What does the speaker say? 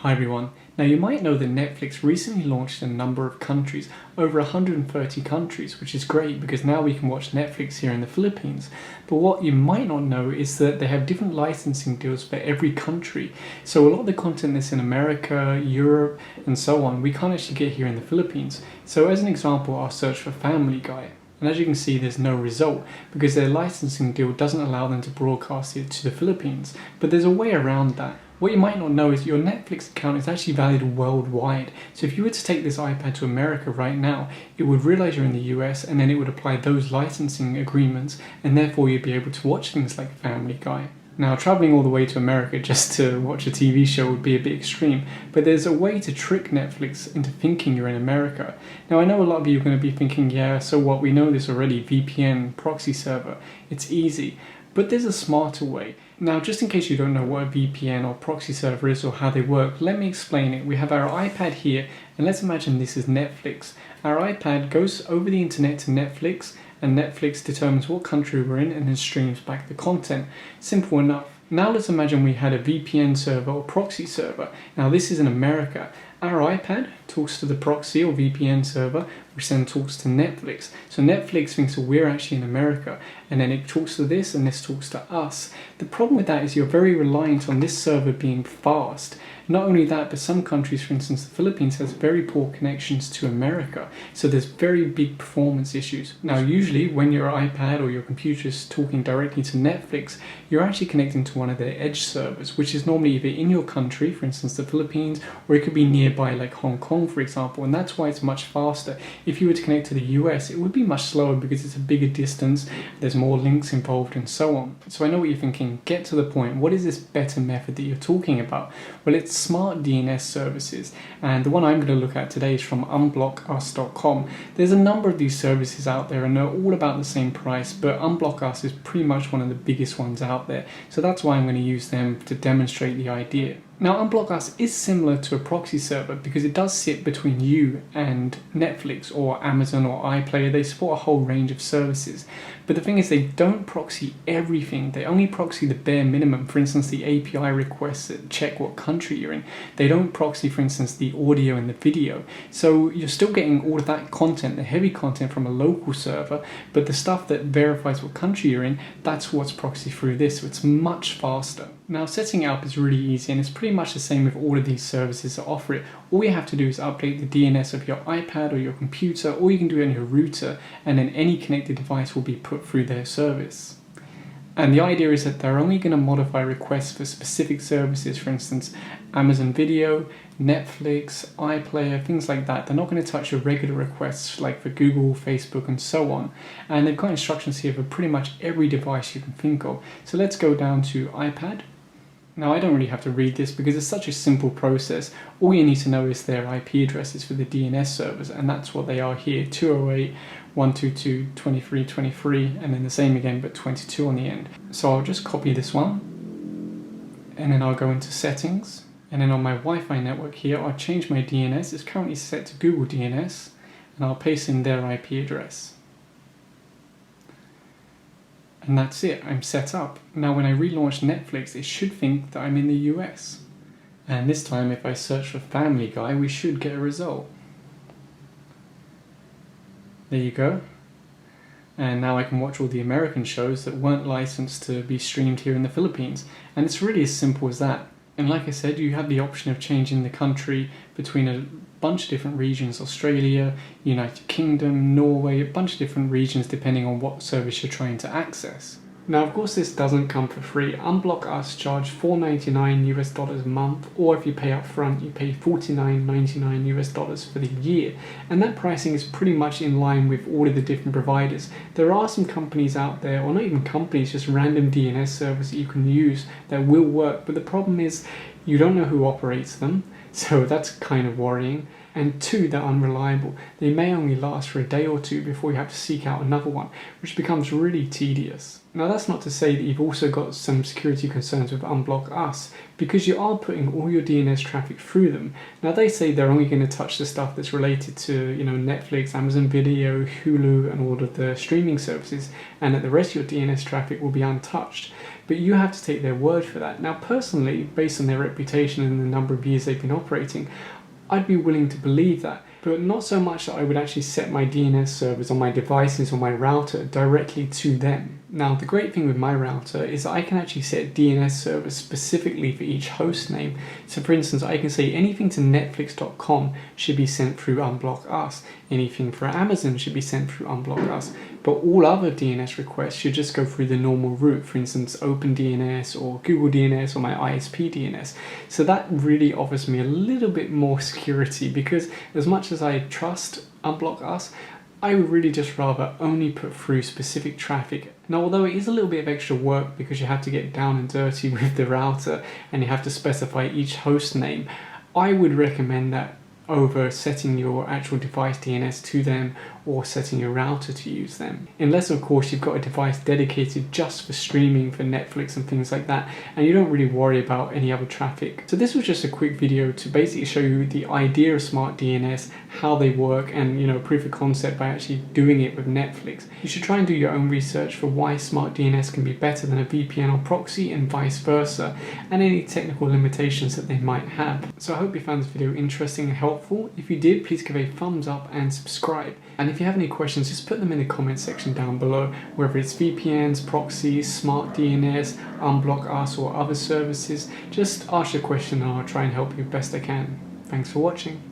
Hi everyone. Now you might know that Netflix recently launched in a number of countries, over 130 countries, which is great because now we can watch Netflix here in the Philippines. But what you might not know is that they have different licensing deals for every country. So a lot of the content that's in America, Europe, and so on, we can't actually get here in the Philippines. So as an example, I'll search for Family Guy. And as you can see, there's no result because their licensing deal doesn't allow them to broadcast it to the Philippines. But there's a way around that. What you might not know is your Netflix account is actually valid worldwide. So if you were to take this iPad to America right now, it would realize you're in the US and then it would apply those licensing agreements, and therefore you'd be able to watch things like Family Guy. Now, traveling all the way to America just to watch a TV show would be a bit extreme, but there's a way to trick Netflix into thinking you're in America. Now, I know a lot of you are going to be thinking, yeah, so what, we know this already, VPN, proxy server, it's easy. But there's a smarter way. Now, just in case you don't know what a VPN or proxy server is or how they work, let me explain it. We have our iPad here, and let's imagine this is Netflix. Our iPad goes over the internet to Netflix, and Netflix determines what country we're in and then streams back the content. Simple enough. Now let's imagine we had a VPN server or proxy server. Now this is in America. Our iPad talks to the proxy or VPN server, which then talks to Netflix. So Netflix thinks that we're actually in America, and then it talks to this and this talks to us. The problem with that is you're very reliant on this server being fast. Not only that, but some countries, for instance the Philippines, has very poor connections to America. So there's very big performance issues. Now usually when your iPad or your computer is talking directly to Netflix, you're actually connecting to one of their edge servers, which is normally either in your country, for instance the Philippines, or it could be nearby like Hong Kong, for example, and that's why it's much faster. If you were to connect to the US, it would be much slower because it's a bigger distance, there's more links involved and so on. So I know what you're thinking, get to the point. What is this better method that you're talking about? Well, it's smart DNS services, and the one I'm going to look at today is from unblockus.com. There's a number of these services out there and they're all about the same price, but Unblock Us is pretty much one of the biggest ones out there. So that's why I'm going to use them to demonstrate the idea. Now, Unblock Us is similar to a proxy server because it does sit between you and Netflix or Amazon or iPlayer. They support a whole range of services. But the thing is, they don't proxy everything. They only proxy the bare minimum. For instance, the API requests that check what country you're in. They don't proxy, for instance, the audio and the video. So you're still getting all of that content, the heavy content from a local server, but the stuff that verifies what country you're in, that's what's proxied through this. So it's much faster. Now, setting it up is really easy, and it's pretty much the same with all of these services that offer it. All you have to do is update the DNS of your iPad or your computer, or you can do it on your router, and then any connected device will be put through their service. And the idea is that they're only going to modify requests for specific services, for instance, Amazon Video, Netflix, iPlayer, things like that. They're not going to touch your regular requests like for Google, Facebook, and so on. And they've got instructions here for pretty much every device you can think of. So let's go down to iPad. Now, I don't really have to read this because it's such a simple process. All you need to know is their IP addresses for the DNS servers, and that's what they are here, 208.122.23.23, and then the same again, but 22 on the end. So I'll just copy this one, and then I'll go into settings, and then on my Wi-Fi network here, I'll change my DNS. It's currently set to Google DNS, and I'll paste in their IP address. And that's it, I'm set up. Now when I relaunch Netflix, it should think that I'm in the US. And this time if I search for Family Guy, we should get a result. There you go. And now I can watch all the American shows that weren't licensed to be streamed here in the Philippines. And it's really as simple as that. And like I said, you have the option of changing the country between a bunch of different regions, Australia, United Kingdom, Norway, a bunch of different regions depending on what service you're trying to access. Now, of course, this doesn't come for free. Unblock Us charge $4.99 US a month, or if you pay up front, you pay $49.99 US for the year. And that pricing is pretty much in line with all of the different providers. There are some companies out there, or not even companies, just random DNS servers that you can use that will work. But the problem is you don't know who operates them. So that's kind of worrying. And two, they're unreliable. They may only last for a day or two before you have to seek out another one, which becomes really tedious. Now that's not to say that you've also got some security concerns with Unblock Us, because you are putting all your DNS traffic through them. Now they say they're only going to touch the stuff that's related to, Netflix, Amazon Video, Hulu, and all of the streaming services, and that the rest of your DNS traffic will be untouched. But you have to take their word for that. Now personally, based on their reputation and the number of years they've been operating, I'd be willing to believe that, but not so much that I would actually set my DNS servers on my devices or my router directly to them. Now, the great thing with my router is that I can actually set DNS servers specifically for each host name. So for instance, I can say anything to netflix.com should be sent through Unblock Us. Anything for Amazon should be sent through Unblock Us. But all other DNS requests should just go through the normal route. For instance, openDNS or Google DNS or my ISP DNS. So that really offers me a little bit more security, because as much as I trust Unblock Us, I would really just rather only put through specific traffic. Now, although it is a little bit of extra work because you have to get down and dirty with the router and you have to specify each host name, I would recommend that over setting your actual device DNS to them or setting your router to use them. Unless, of course, you've got a device dedicated just for streaming for Netflix and things like that, and you don't really worry about any other traffic. So this was just a quick video to basically show you the idea of smart DNS, how they work, and proof of concept by actually doing it with Netflix. You should try and do your own research for why smart DNS can be better than a VPN or proxy and vice versa, and any technical limitations that they might have. So I hope you found this video interesting and helpful. If you did, please give a thumbs up and subscribe. And if you have any questions, just put them in the comment section down below, whether it's VPNs, proxies, smart DNS, Unblock Us, or other services. Just ask your question and I'll try and help you best I can. Thanks for watching.